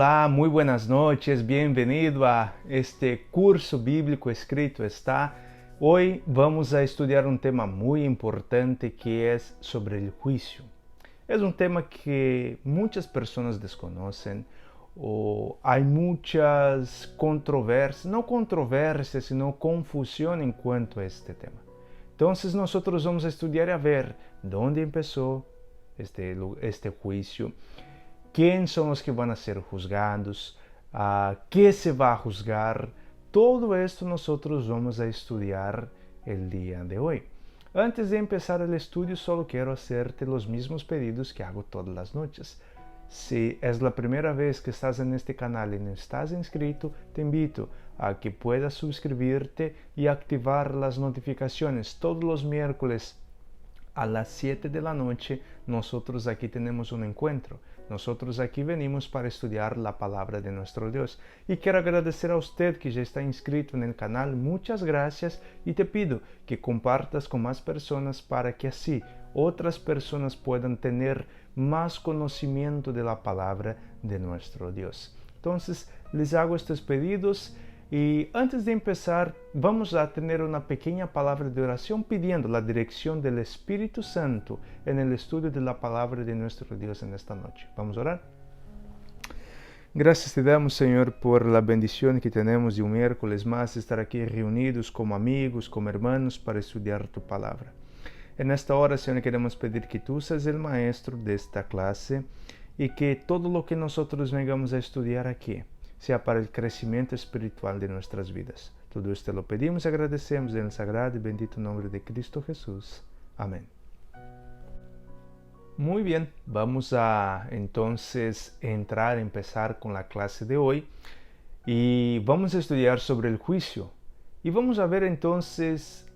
Hola, muy buenas noches, bienvenido a este curso bíblico escrito está. Hoy vamos a estudiar un tema muy importante que es sobre el juicio. Es un tema que muchas personas desconocen o hay muchas controversias, no controversias, sino confusión en cuanto a este tema. Entonces nosotros vamos a estudiar y a ver dónde empezó este juicio, quién son los que van a ser juzgados, qué se va a juzgar. Todo esto nosotros vamos a estudiar el día de hoy. Antes de empezar el estudio, solo quiero hacerte los mismos pedidos que hago todas las noches. Si es la primera vez que estás en este canal y no estás inscrito, te invito a que puedas suscribirte y activar las notificaciones. Todos los miércoles a las 7 de la noche nosotros aquí tenemos un encuentro. Nosotros aquí venimos para estudiar la palabra de nuestro Dios. Y quiero agradecer a usted que ya está inscrito en el canal. Muchas gracias y te pido que compartas con más personas para que así otras personas puedan tener más conocimiento de la palabra de nuestro Dios. Entonces les hago estos pedidos. Y antes de empezar, vamos a tener una pequeña palabra de oración pidiendo la dirección del Espíritu Santo en el estudio de la palabra de nuestro Dios en esta noche. Vamos a orar. Gracias te damos, Señor, por la bendición que tenemos de un miércoles más estar aquí reunidos como amigos, como hermanos para estudiar tu palabra. En esta hora, Señor, queremos pedir que tú seas el maestro de esta clase y que todo lo que nosotros vengamos a estudiar aquí sea para el crecimiento espiritual de nuestras vidas. Todo esto lo pedimos y agradecemos en el sagrado y bendito nombre de Cristo Jesús. Amén. Muy bien, vamos a entonces empezar con la clase de hoy y vamos a estudiar sobre el juicio. Y vamos a ver entonces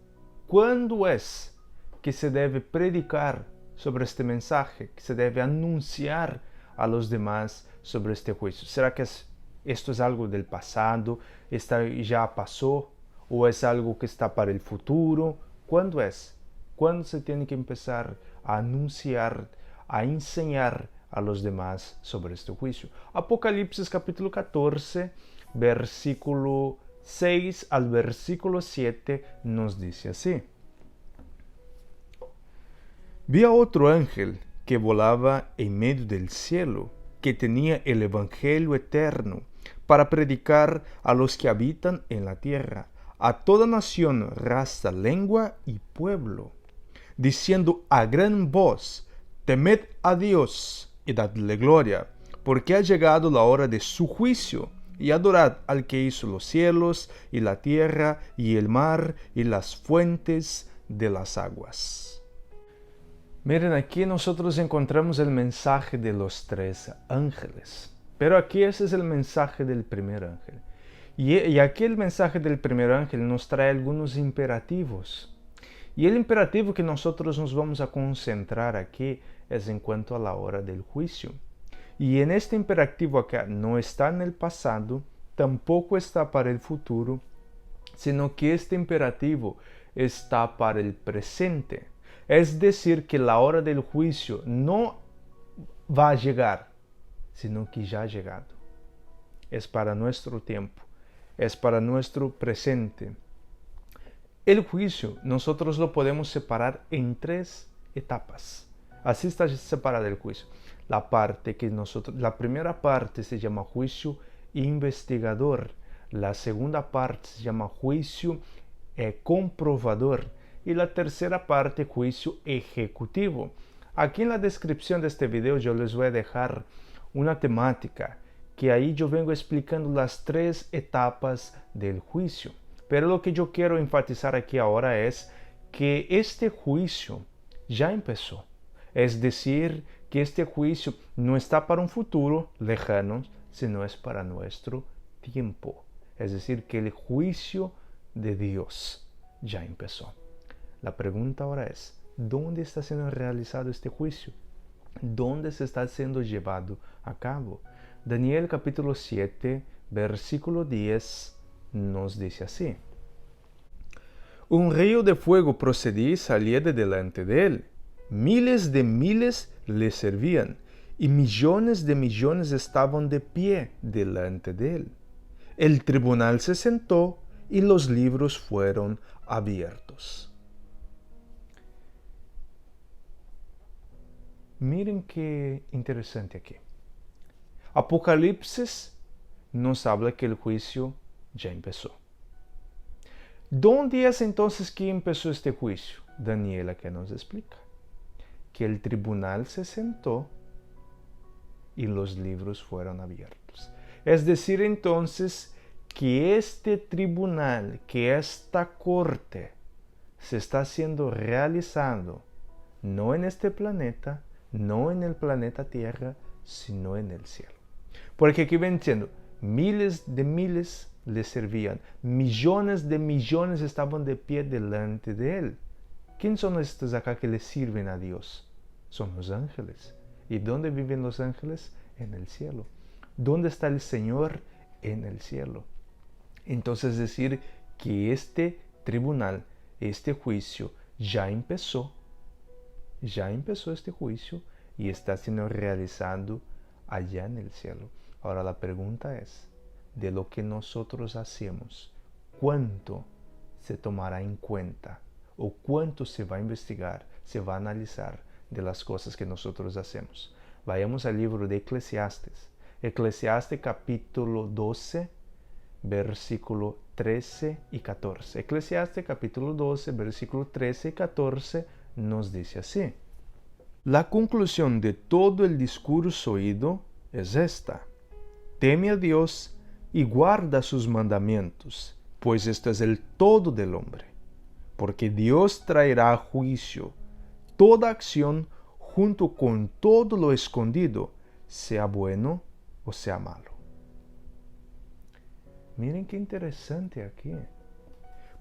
cuándo es que se debe predicar sobre este mensaje, que se debe anunciar a los demás sobre este juicio. ¿Será que esto es algo del pasado? ¿Ya pasó? ¿O es algo que está para el futuro? ¿Cuándo es? ¿Cuándo se tiene que empezar a anunciar, a enseñar a los demás sobre este juicio? Apocalipsis capítulo 14, versículo 6 al versículo 7 nos dice así. Vi a otro ángel que volaba en medio del cielo, que tenía el evangelio eterno para predicar a los que habitan en la tierra, a toda nación, raza, lengua y pueblo, diciendo a gran voz: temed a Dios y dadle gloria, porque ha llegado la hora de su juicio, y adorad al que hizo los cielos y la tierra y el mar y las fuentes de las aguas. Miren, aquí nosotros encontramos el mensaje de los tres ángeles. Pero aquí ese es el mensaje del primer ángel. Y aquí el mensaje del primer ángel nos trae algunos imperativos. Y el imperativo que nosotros nos vamos a concentrar aquí es en cuanto a la hora del juicio. Y en este imperativo acá no está en el pasado, tampoco está para el futuro, sino que este imperativo está para el presente. Es decir, que la hora del juicio no va a llegar, sino que ya ha llegado. Es para nuestro tiempo, es para nuestro presente. El juicio nosotros lo podemos separar en tres etapas. Así está separado el juicio. La primera parte se llama juicio investigador, la segunda parte se llama juicio comprobador y la tercera parte juicio ejecutivo. Aquí en la descripción de este video yo les voy a dejar una temática que ahí yo vengo explicando las tres etapas del juicio. Pero lo que yo quiero enfatizar aquí ahora es que este juicio ya empezó. Es decir, que este juicio no está para un futuro lejano, sino es para nuestro tiempo. Es decir, que el juicio de Dios ya empezó. La pregunta ahora es, ¿dónde está siendo realizado este juicio? ¿Dónde se está siendo llevado a cabo? Daniel capítulo 7, versículo 10 nos dice así. Un río de fuego procedía y salía de delante de él. Miles de miles le servían, y millones de millones estaban de pie delante de él. El tribunal se sentó y los libros fueron abiertos. Miren qué interesante aquí. Apocalipsis nos habla que el juicio ya empezó. ¿Dónde es entonces que empezó este juicio? Daniela que nos explica. Que el tribunal se sentó y los libros fueron abiertos. Es decir, entonces, que este tribunal, que esta corte, se está siendo realizado no en este planeta, no en el planeta Tierra, sino en el cielo. Porque aquí ven diciendo, miles de miles le servían, millones de millones estaban de pie delante de él. ¿Quién son estos acá que le sirven a Dios? Son los ángeles. ¿Y dónde viven los ángeles? En el cielo. ¿Dónde está el Señor? En el cielo. Entonces es decir que este tribunal, este juicio ya empezó este juicio y está siendo realizado allá en el cielo. Ahora la pregunta es, de lo que nosotros hacemos, ¿cuánto se tomará en cuenta o cuánto se va a investigar, se va a analizar de las cosas que nosotros hacemos? Vayamos al libro de Eclesiastes. Eclesiastes capítulo 12, versículo 13 y 14. Eclesiastes capítulo 12, versículo 13 y 14 nos dice así. La conclusión de todo el discurso oído es esta. Teme a Dios y guarda sus mandamientos, pues esto es el todo del hombre. Porque Dios traerá a juicio toda acción junto con todo lo escondido, sea bueno o sea malo. Miren qué interesante aquí.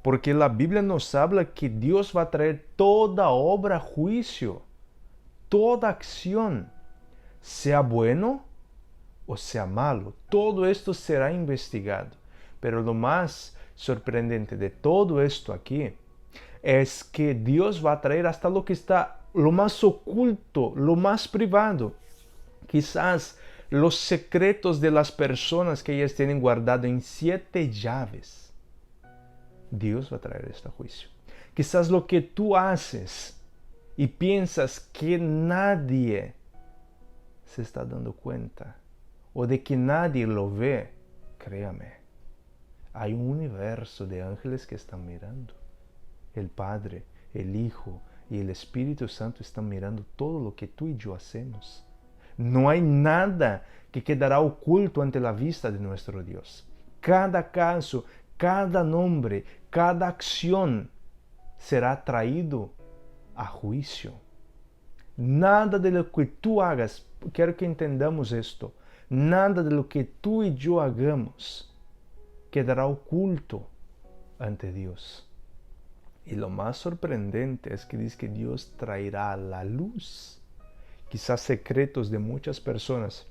Porque la Biblia nos habla que Dios va a traer toda obra a juicio, toda acción, sea bueno o sea malo. Todo esto será investigado. Pero lo más sorprendente de todo esto aquí es que Dios va a traer hasta lo que está lo más oculto, lo más privado. Quizás los secretos de las personas que ellas tienen guardado en 7 llaves. Dios va a traer este juicio. Quizás lo que tú haces y piensas que nadie se está dando cuenta o de que nadie lo ve, créame, hay un universo de ángeles que están mirando. El Padre, el Hijo y el Espíritu Santo están mirando todo lo que tú y yo hacemos. No hay nada que quedará oculto ante la vista de nuestro Dios. Cada caso, cada nombre, cada acción será traído a juicio. Nada de lo que tú hagas, quiero que entendamos esto, nada de lo que tú y yo hagamos quedará oculto ante Dios. Y lo más sorprendente es que dice que Dios traerá a la luz quizás secretos de muchas personas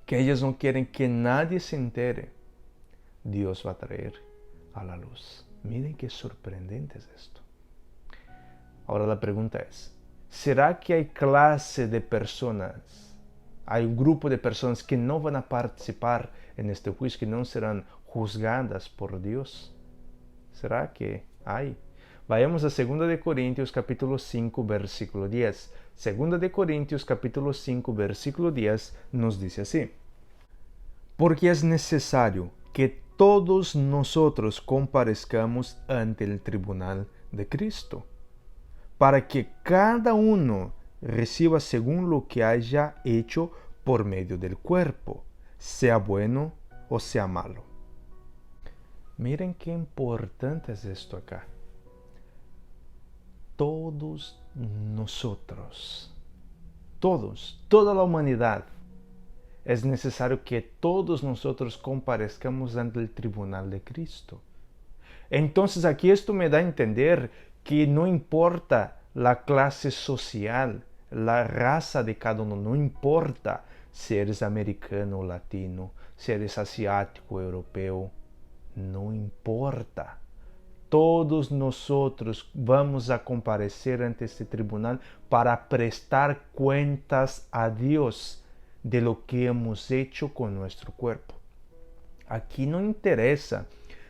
que ellas no quieren que nadie se entere. Dios va a traer a la luz. Miren qué sorprendente es esto. Ahora la pregunta es, ¿será que hay clase de personas, hay un grupo de personas que no van a participar en este juicio, que no serán juzgadas por Dios? ¿Será que hay? Vayamos a 2 de Corintios capítulo 5 versículo 10. 2 de Corintios capítulo 5 versículo 10 nos dice así. Porque es necesario que todos nosotros comparezcamos ante el tribunal de Cristo, para que cada uno reciba según lo que haya hecho por medio del cuerpo, sea bueno o sea malo. Miren qué importante es esto acá. Todos nosotros, toda la humanidad, es necesario que todos nosotros comparezcamos ante el tribunal de Cristo. Entonces aquí esto me da a entender que no importa la clase social, la raza de cada uno, no importa si eres americano o latino, si eres asiático o europeo, no importa. todos nosotros vamos a comparecer ante este tribunal para prestar cuentas a Dios de lo que hemos hecho con nuestro cuerpo. Aquí no interesa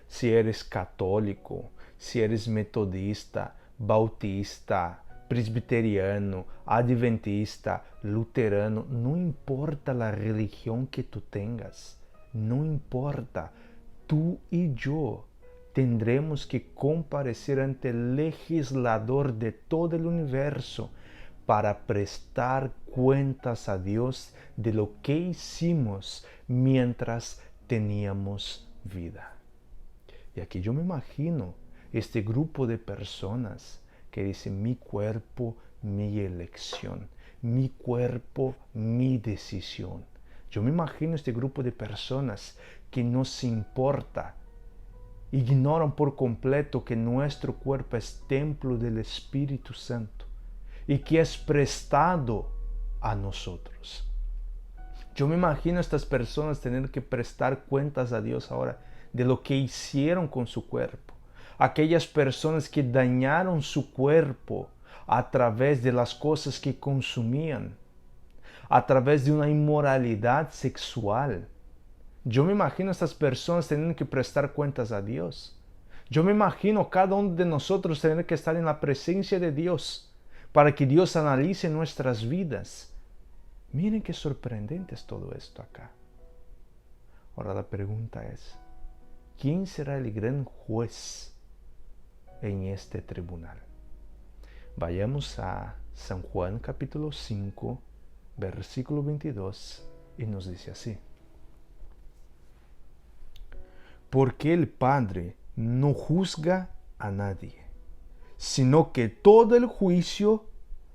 si eres católico, si eres metodista, bautista, presbiteriano, adventista, luterano, no importa la religión que tú tengas, no importa, tú y yo tendremos que comparecer ante el legislador de todo el universo para prestar cuentas a Dios de lo que hicimos mientras teníamos vida. Y aquí yo me imagino este grupo de personas que dicen: mi cuerpo, mi elección, mi cuerpo, mi decisión. Yo me imagino este grupo de personas que no se importa, ignoran por completo que nuestro cuerpo es templo del Espíritu Santo y que es prestado a nosotros. Yo me imagino a estas personas tener que prestar cuentas a Dios ahora de lo que hicieron con su cuerpo. Aquellas personas que dañaron su cuerpo a través de las cosas que consumían, a través de una inmoralidad sexual. Yo me imagino a estas personas teniendo que prestar cuentas a Dios. Yo me imagino cada uno de nosotros tener que estar en la presencia de Dios para que Dios analice nuestras vidas. Miren qué sorprendente es todo esto acá. Ahora la pregunta es: ¿quién será el gran juez en este tribunal? Vayamos a San Juan capítulo 5, versículo 22, y nos dice así: porque el Padre no juzga a nadie, sino que todo el juicio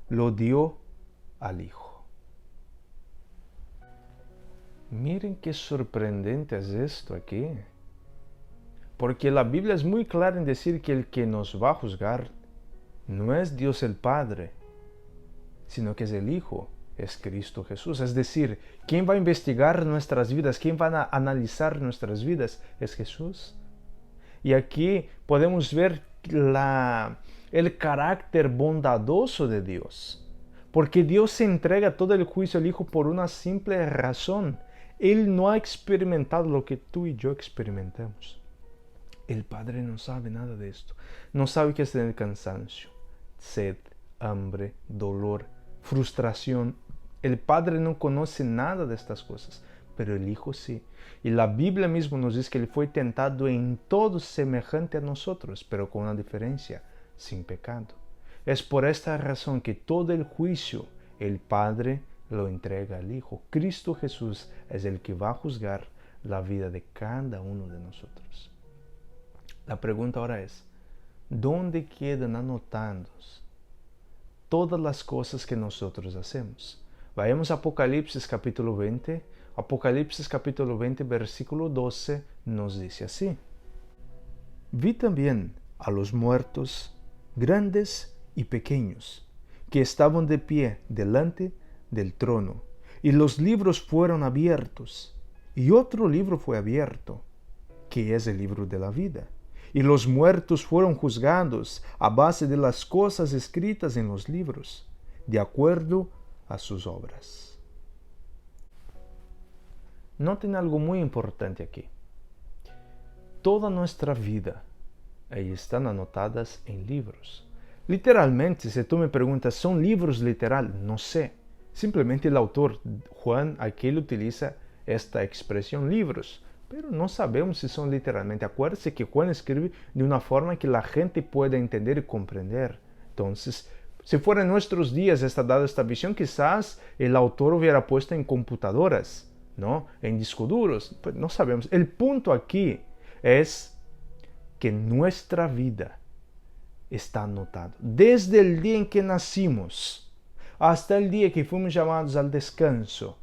lo dio al Hijo. Miren qué sorprendente es esto aquí. Porque la Biblia es muy clara en decir que el que nos va a juzgar no es Dios el Padre, sino que es el Hijo, es Cristo Jesús. Es decir, ¿quién va a investigar nuestras vidas? ¿Quién va a analizar nuestras vidas? Es Jesús. Y aquí podemos ver el carácter bondadoso de Dios. Porque Dios se entrega todo el juicio al Hijo por una simple razón. Él no ha experimentado lo que tú y yo experimentamos. El Padre no sabe nada de esto. No sabe qué es tener cansancio, sed, hambre, dolor, frustración. El Padre no conoce nada de estas cosas, pero el Hijo sí. Y la Biblia misma nos dice que Él fue tentado en todo semejante a nosotros, pero con una diferencia: sin pecado. Es por esta razón que todo el juicio el Padre lo entrega al Hijo. Cristo Jesús es el que va a juzgar la vida de cada uno de nosotros. La pregunta ahora es: ¿dónde quedan anotados todas las cosas que nosotros hacemos? Vayamos a Apocalipsis capítulo 20. Apocalipsis capítulo 20, versículo 12 nos dice así: vi también a los muertos, grandes y pequeños, que estaban de pie delante del trono, y los libros fueron abiertos, y otro libro fue abierto, que es el libro de la vida. Y los muertos fueron juzgados a base de las cosas escritas en los libros, de acuerdo a sus obras. Noten algo muy importante aquí. Toda nuestra vida, ahí están anotadas en libros. Literalmente, si tú me preguntas, ¿son libros literal? No sé. Simplemente el autor, Juan, aquí utiliza esta expresión libros. Pero no sabemos si son literalmente. Acuérdense que Juan escribe de una forma que la gente pueda entender y comprender. Entonces, si fuera en nuestros días dada esta visión, quizás el autor hubiera puesto en computadoras, ¿no? En discos duros. Pues no sabemos. El punto aquí es que nuestra vida está anotada. Desde el día en que nacimos hasta el día que fuimos llamados al descanso,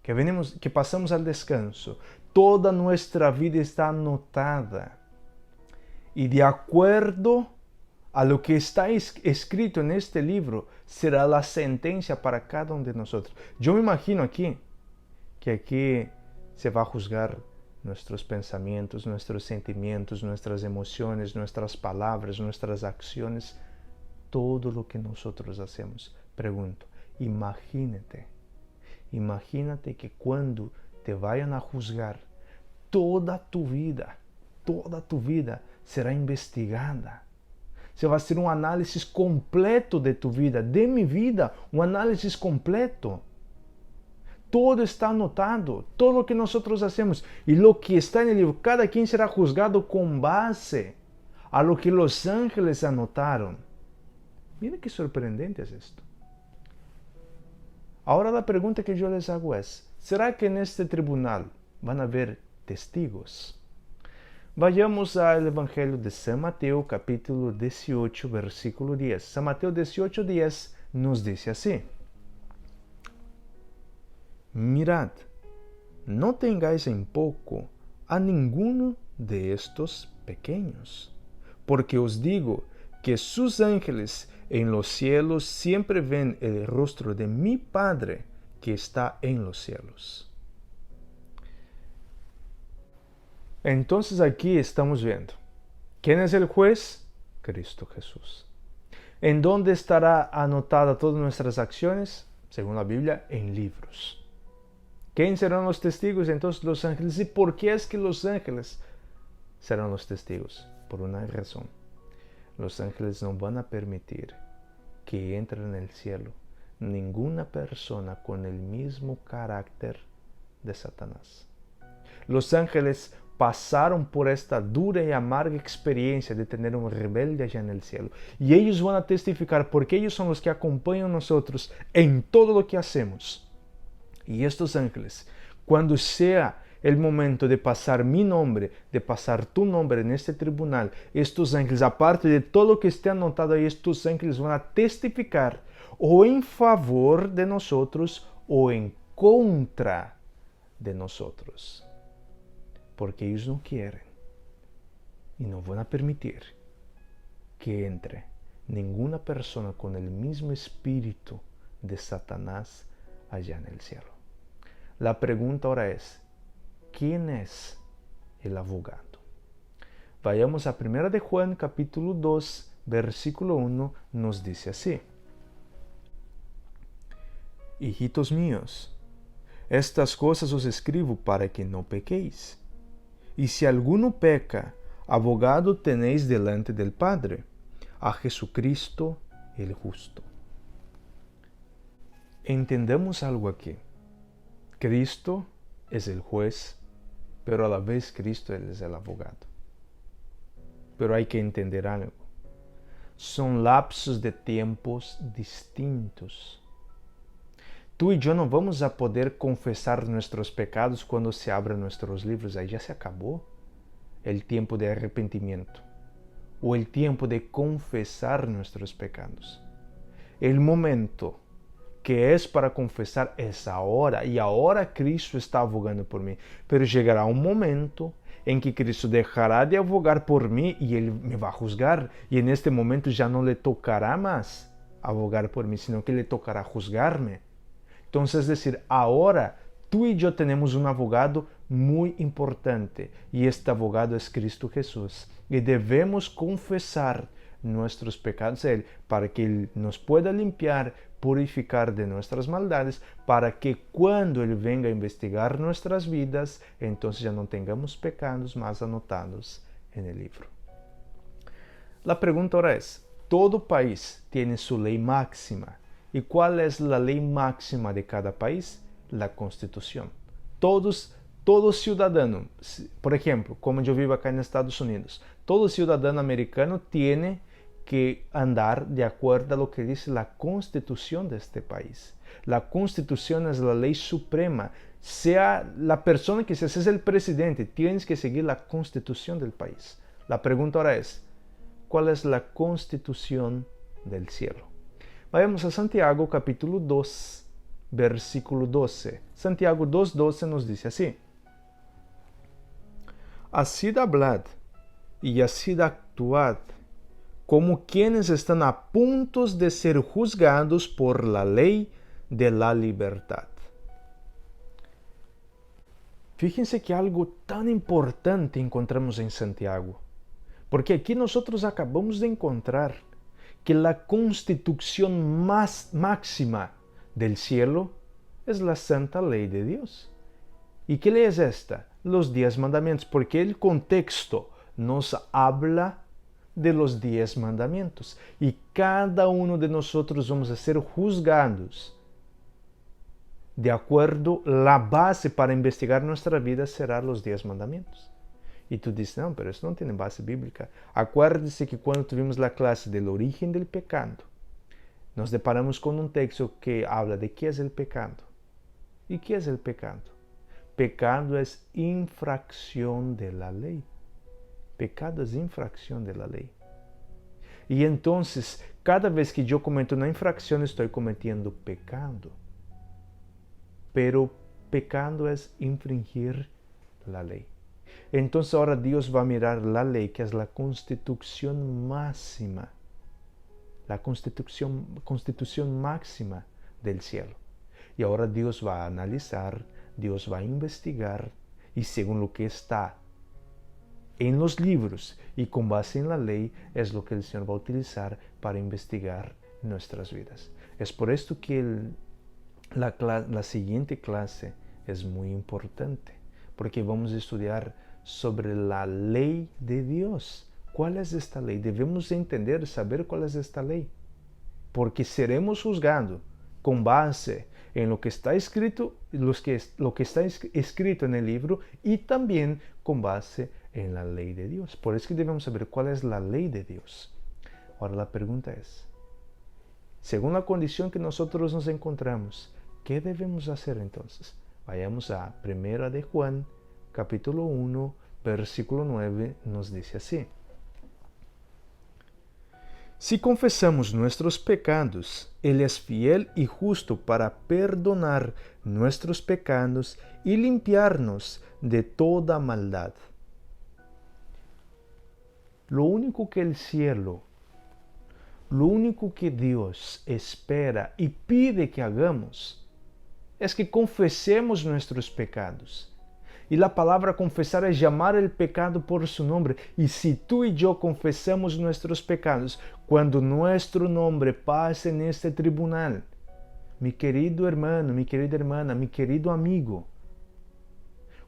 que pasamos al descanso, toda nuestra vida está anotada. Y de acuerdo a lo que está escrito en este libro, será la sentencia para cada uno de nosotros. Yo me imagino que aquí se va a juzgar nuestros pensamientos, nuestros sentimientos, nuestras emociones, nuestras palabras, nuestras acciones, todo lo que nosotros hacemos. Pregunto, imagínate que cuando te vayan a juzgar, toda tu vida será investigada. Se va a hacer un análisis completo de tu vida, de mi vida, un análisis completo. Todo está anotado, todo lo que nosotros hacemos y lo que está en el libro, cada quien será juzgado con base a lo que los ángeles anotaron. Mira qué sorprendente es esto. Ahora la pregunta que yo les hago es, ¿será que en este tribunal van a haber testigos? Vayamos al Evangelio de San Mateo, capítulo 18, versículo 10. San Mateo 18, 10 nos dice así. Mirad, no tengáis en poco a ninguno de estos pequeños, porque os digo que sus ángeles en los cielos siempre ven el rostro de mi Padre que está en los cielos. Entonces aquí estamos viendo, ¿quién es el juez? Cristo Jesús. ¿En dónde estará anotada todas nuestras acciones? Según la Biblia, en libros. ¿Quién serán los testigos? Entonces los ángeles. ¿Y por qué es que los ángeles serán los testigos? Por una razón. Los ángeles no van a permitir que entre en el cielo ninguna persona con el mismo carácter de Satanás. Los ángeles pasaron por esta dura y amarga experiencia de tener un rebelde allá en el cielo. Y ellos van a testificar porque ellos son los que acompañan a nosotros en todo lo que hacemos. Y estos ángeles, cuando sea el momento de pasar mi nombre, de pasar tu nombre en este tribunal, estos ángeles, aparte de todo lo que esté anotado ahí, estos ángeles van a testificar o en favor de nosotros o en contra de nosotros. Porque ellos no quieren y no van a permitir que entre ninguna persona con el mismo espíritu de Satanás allá en el cielo. La pregunta ahora es, ¿quién es el abogado? Vayamos a 1 de Juan, capítulo 2, versículo 1, nos dice así. Hijitos míos, estas cosas os escribo para que no pequéis. Y si alguno peca, abogado tenéis delante del Padre, a Jesucristo el justo. Entendamos algo aquí. Cristo es el juez, pero a la vez Cristo es el abogado. Pero hay que entender algo. Son lapsos de tiempos distintos. Tú y yo no vamos a poder confesar nuestros pecados cuando se abran nuestros libros. Ahí ya se acabó el tiempo de arrepentimiento o el tiempo de confesar nuestros pecados. El momento que es para confesar es ahora, y ahora Cristo está abogando por mí. Pero llegará un momento en que Cristo dejará de abogar por mí y Él me va a juzgar. Y en este momento ya no le tocará más abogar por mí, sino que le tocará juzgarme. Entonces, es decir, ahora tú y yo tenemos un abogado muy importante y este abogado es Cristo Jesús. Y debemos confesar nuestros pecados a Él para que Él nos pueda limpiar, purificar de nuestras maldades, para que cuando Él venga a investigar nuestras vidas, entonces ya no tengamos pecados más anotados en el libro. La pregunta ahora es, todo país tiene su ley máxima. ¿Y cuál es la ley máxima de cada país? La Constitución. Todo ciudadano, por ejemplo, como yo vivo acá en Estados Unidos, todo ciudadano americano tiene que andar de acuerdo a lo que dice la Constitución de este país. La Constitución es la ley suprema. Sea la persona que seas, es el presidente, tienes que seguir la Constitución del país. La pregunta ahora es, ¿cuál es la Constitución del cielo? Vayamos a Santiago capítulo 2, versículo 12. Santiago 2:12 nos dice así. Así hablad y así actuad, como quienes están a punto de ser juzgados por la ley de la libertad. Fíjense que algo tan importante encontramos en Santiago, porque aquí nosotros acabamos de encontrar que la constitución más máxima del cielo es la santa ley de Dios. ¿Y qué ley es esta? Los 10 mandamientos, porque el contexto nos habla de los 10 mandamientos y cada uno de nosotros vamos a ser juzgados. De acuerdo, la base para investigar nuestra vida será los 10 mandamientos. Y tú dices, no, pero eso no tiene base bíblica. Acuérdese que cuando tuvimos la clase del origen del pecado, nos deparamos con un texto que habla de qué es el pecado. ¿Y qué es el pecado? Pecado es infracción de la ley. Pecado es infracción de la ley. Y entonces, cada vez que yo cometo una infracción, estoy cometiendo pecado. Pero pecado es infringir la ley. Entonces ahora Dios va a mirar la ley, que es la constitución máxima, la constitución máxima del cielo. Y ahora Dios va a analizar, Dios va a investigar, y según lo que está en los libros y con base en la ley, es lo que el Señor va a utilizar para investigar nuestras vidas. Es por esto que la siguiente clase es muy importante, porque vamos a estudiar sobre la ley de Dios. ¿Cuál es esta ley? Debemos entender, saber cuál es esta ley, porque seremos juzgados con base en lo que está escrito, lo que está escrito en el libro y también con base en la ley de Dios. Por eso que debemos saber cuál es la ley de Dios. Ahora la pregunta es, según la condición que nosotros nos encontramos, ¿qué debemos hacer entonces? Vayamos a 1 de Juan, capítulo 1, versículo 9, nos dice así. Si confesamos nuestros pecados, Él es fiel y justo para perdonar nuestros pecados y limpiarnos de toda maldad. Lo único que el cielo, lo único que Dios espera y pide que hagamos es que confesemos nuestros pecados. Y la palabra confesar es llamar el pecado por su nombre. Y si tú y yo confesamos nuestros pecados, cuando nuestro nombre pase en este tribunal, mi querido hermano, mi querida hermana, mi querido amigo,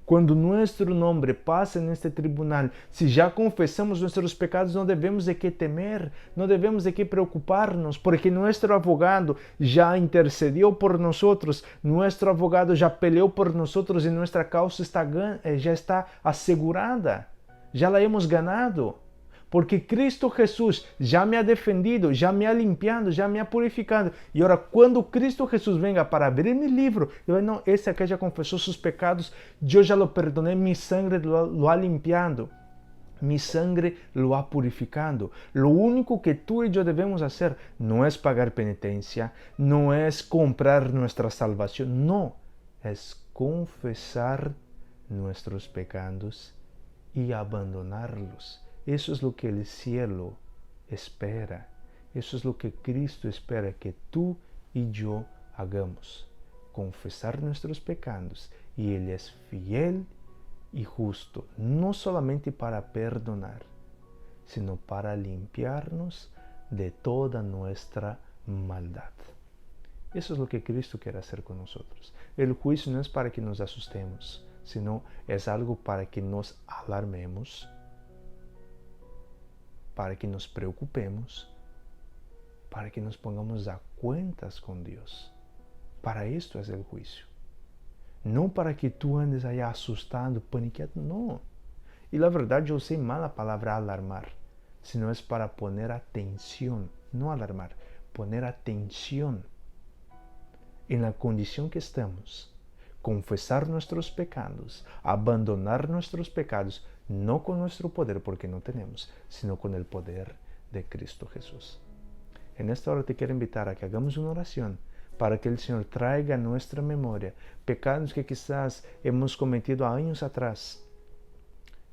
cuando nuestro nombre pasa en este tribunal, si ya confesamos nuestros pecados, no debemos de qué temer, no debemos de qué preocuparnos, porque nuestro abogado ya intercedió por nosotros, nuestro abogado ya peleó por nosotros y nuestra causa ya está asegurada, ya la hemos ganado. Porque Cristo Jesús ya me ha defendido, ya me ha limpiado, ya me ha purificado. Y ahora, cuando Cristo Jesús venga para abrir mi libro, yo digo, no, ese acá ya confesó sus pecados, yo ya lo perdoné, mi sangre lo ha limpiado, mi sangre lo ha purificado. Lo único que tú y yo debemos hacer no es pagar penitencia, no es comprar nuestra salvación, no, es confesar nuestros pecados y abandonarlos. Eso es lo que el cielo espera. Eso es lo que Cristo espera que tú y yo hagamos. Confesar nuestros pecados. Y Él es fiel y justo, no solamente para perdonar, sino para limpiarnos de toda nuestra maldad. Eso es lo que Cristo quiere hacer con nosotros. El juicio no es para que nos asustemos, sino es algo para que nos alarmemos, para que nos preocupemos, para que nos pongamos a cuentas con Dios. Para esto es el juicio. No para que tú andes allá asustado, paniqueado, no. Y la verdad yo usé mal la palabra alarmar, sino es para poner atención, no alarmar, poner atención en la condición que estamos, confesar nuestros pecados, abandonar nuestros pecados, no con nuestro poder porque no tenemos, sino con el poder de Cristo Jesús. En esta hora te quiero invitar a que hagamos una oración para que el Señor traiga a nuestra memoria pecados que quizás hemos cometido años atrás,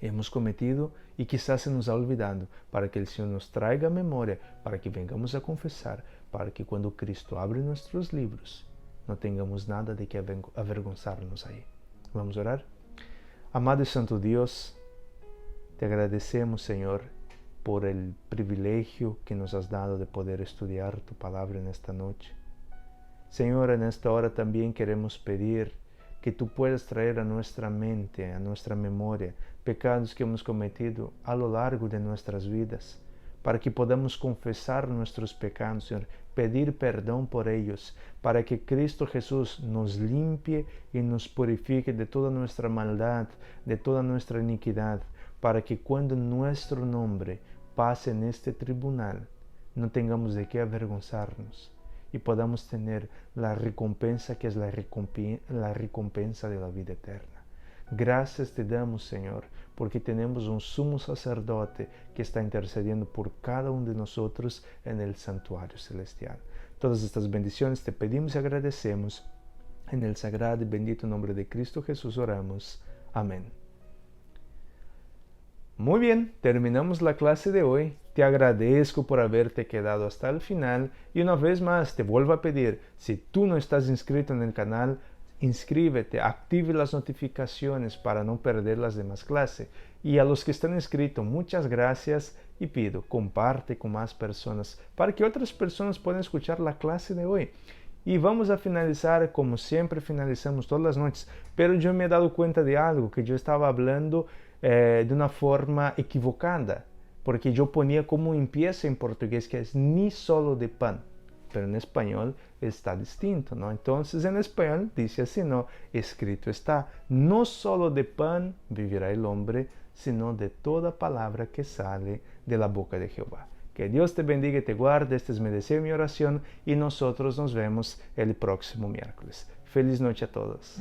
hemos cometido y quizás se nos ha olvidado, para que el Señor nos traiga a memoria, para que vengamos a confesar, para que cuando Cristo abre nuestros libros, no tengamos nada de que avergonzarnos ahí. Vamos a orar. Amado y santo Dios, te agradecemos, Señor, por el privilegio que nos has dado de poder estudiar tu palabra en esta noche. Señor, en esta hora también queremos pedir que tú puedas traer a nuestra mente, a nuestra memoria, pecados que hemos cometido a lo largo de nuestras vidas, para que podamos confesar nuestros pecados, Señor, pedir perdón por ellos, para que Cristo Jesús nos limpie y nos purifique de toda nuestra maldad, de toda nuestra iniquidad, para que cuando nuestro nombre pase en este tribunal, no tengamos de qué avergonzarnos y podamos tener la recompensa que es la recompensa de la vida eterna. Gracias te damos, Señor, porque tenemos un sumo sacerdote que está intercediendo por cada uno de nosotros en el santuario celestial. Todas estas bendiciones te pedimos y agradecemos. En el sagrado y bendito nombre de Cristo Jesús oramos. Amén. Muy bien, terminamos la clase de hoy. Te agradezco por haberte quedado hasta el final y una vez más te vuelvo a pedir, si tú no estás inscrito en el canal, inscríbete, active las notificaciones para no perder las demás clases. Y a los que están inscritos, muchas gracias y pido, comparte con más personas para que otras personas puedan escuchar la clase de hoy. Y vamos a finalizar como siempre finalizamos todas las noches, pero yo me he dado cuenta de algo, que yo estaba hablando de una forma equivocada, porque yo ponía como empieza en portugués, que es ni solo de pan, pero en español está distinto, ¿no? Entonces en español dice así, ¿no? Escrito está, no solo de pan vivirá el hombre, sino de toda palabra que sale de la boca de Jehová. Que Dios te bendiga y te guarde. Este es mi deseo y mi oración y nosotros nos vemos el próximo miércoles. Feliz noche a todos.